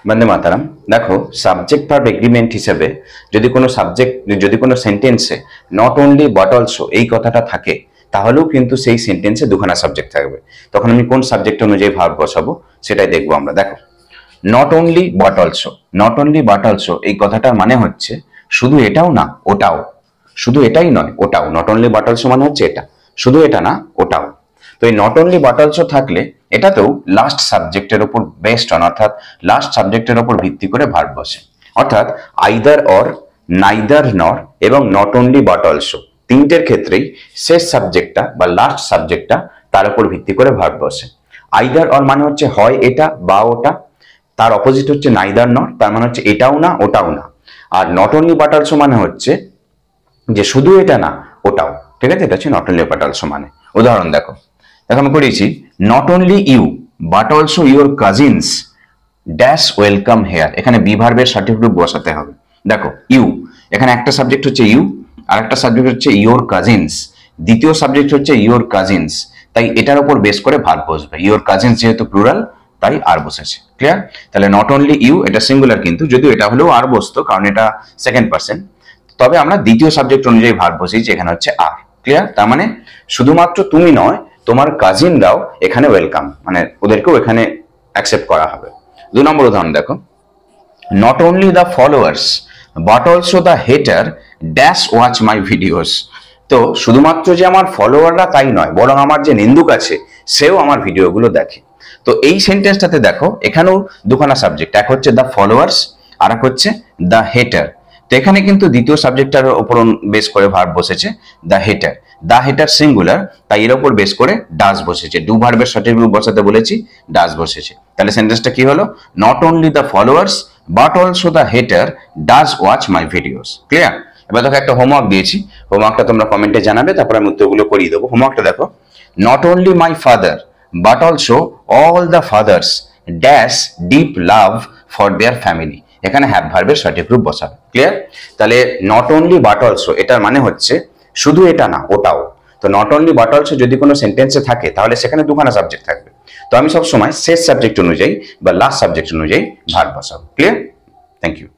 বন্দে মাতারাম। দেখো, subject verb agreement হিসেবে যদি কোনো সেন্টেন্সে নট অনলি বাট অলসো এই কথাটা থাকে, তাহলেও কিন্তু সেই সেন্টেন্সে দুখানা সাবজেক্ট থাকবে। তখন আমি কোন সাবজেক্ট অনুযায়ী ভার্ব বসাবো সেটাই দেখবো আমরা। দেখো, not only but also, not only but also এই কথাটার মানে হচ্ছে শুধু এটাও না ওটাও, শুধু এটাই নয় ওটাও। নট অনলি বাট অলসো মানে হচ্ছে এটা, শুধু এটা না ওটাও। তো এই নট অনলি বাট অলসো থাকলে এটাতেও লাস্ট সাবজেক্টের উপর বেস্ট অন, অর্থাৎ লাস্ট সাবজেক্টের উপর ভিত্তি করে ভার্ব বসে। অর্থাৎ আইদার অর, নাইদার নর এবং নট অনলি বাট অলসো তিনটের ক্ষেত্রেই শেষ সাবজেক্টটা বা লাস্ট সাবজেক্টটা তার উপর ভিত্তি করে ভার্ব বসে। আইদার অর মানে হচ্ছে হয় এটা বা ওটা, তার অপোজিট হচ্ছে নাইদার নর, তার মানে হচ্ছে এটাও না ওটাও না। Are not only but also মানে হচ্ছে যে শুধু এটা না ওটাও। ঠিক আছে, এটা হচ্ছে নট অনলি বাট অলসো মানে। উদাহরণ দেখো, আমি করেছি not only you but also your cousins dash welcome here. এখানে বি ভার্বের সঠিক রূপ বসাতে হবে। দেখো, ইউ, এখানে একটা সাবজেক্ট হচ্ছে ইউ, আর একটা সাবজেক্ট হচ্ছে ইউর কাজিনস, দ্বিতীয় সাবজেক্ট হচ্ছে ইউর কাজিনস, তাই এটার উপর বেস করে ভার্ব বসবে। ইউর কাজিনস যেহেতু প্লুরাল তাই আর বসেছে। ক্লিয়ার? তাহলে নট অনলি ইউ এটা সিঙ্গুলার, কিন্তু যদিও এটা হলেও আর বসতো কারণ এটা সেকেন্ড পার্সন, তবে আমরা দ্বিতীয় সাবজেক্ট অনুযায়ী ভার্ব বসেছি, এখানে হচ্ছে আর। ক্লিয়ার? তার মানে শুধুমাত্র তুমি নয়, তোমার কাজিনরাও এখানে ওয়েলকাম, মানে ওদেরকেও এখানে অ্যাকসেপ্ট করা হবে। 2 নম্বর উদাহরণ দেখো, not only the followers but also the হেটার dash watch my videos. তো শুধুমাত্র যে আমার ফলোয়াররা তাই নয়, বরং আমার যে নিন্দুক আছে সেও আমার ভিডিওগুলো দেখে। তো এই সেন্টেন্সটাতে দেখো, এখানেও দুখানা সাবজেক্ট, এক হচ্ছে দ্য ফলোয়ার্স আর এক হচ্ছে দ্য হেটার। তো এখানে কিন্তু দ্বিতীয় সাবজেক্টটার উপর বেস করে ভার্ব বসেছে দ্য হেটার। দ্য হেটার সিঙ্গুলার, তাই এর উপর বেস করে ডাজ বসেছে। ডু ভার্বের সঠিক রূপ বসাতে বলেছি, ডাজ বসেছে। তাহলে সেন্টেন্সটা কি হলো? Not only the followers but also the হেটার does watch my videos. Clear? এবার দেখো, একটা হোমওয়ার্ক দিয়েছি, হোমওয়ার্কটা তোমরা কমেন্টে জানাবে, তারপর আমি উত্তরগুলো করিয়ে দেবো। হোমওয়ার্কটা দেখো, not only my father but also all the father's dash deep love for their family. এখানে হ্যাভ ভার্বের সঠিক রূপ বসাবে। ক্লিয়ার? তাহলে নট অনলি বাট অলসো এটার মানে হচ্ছে শুধু এটা না ওটাও। তো নট অনলি বাট অলসো যদি কোনো সেন্টেন্সে থাকে তাহলে সেখানে দুখানা সাবজেক্ট থাকবে। তো আমি সবসময় শেষ সাবজেক্ট অনুযায়ী বা লাস্ট সাবজেক্ট অনুযায়ী ভার্ব বসাবো। ক্লিয়ার? Thank you.